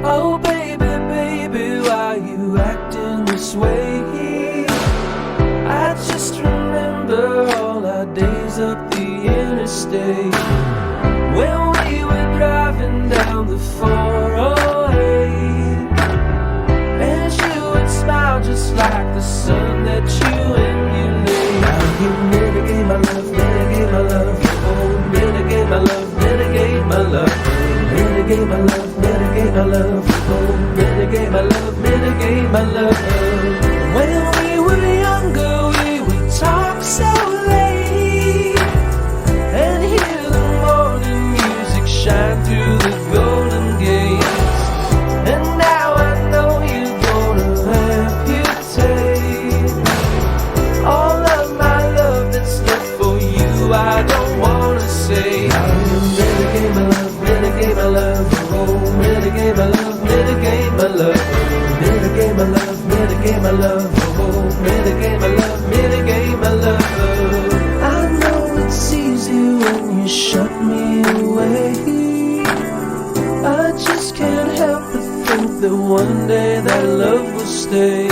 Oh baby, baby, why you acting this way? I just remember all our days up the interstate, when we were driving down the 408, and you would smile just like the sun that you emulate. Now you mitigate my love, mitigate my love, oh mitigate my love, mitigate my love, mitigate my love, mitigate my love, oh mitigate my love, mitigate my love. When we were younger, we would talk so late and hear the morning music shine through the golden gates. And now I know you're gonna amputate all of my love that's left for you. I don't wanna say, mitigate my love, mitigate my love, oh mitigate my love, mitigate my love, mitigate my love, mitigate my love, oh mitigate my love, mitigate my love. I know it's easy when you shut me away. I just can't help but think that one day that love will stay.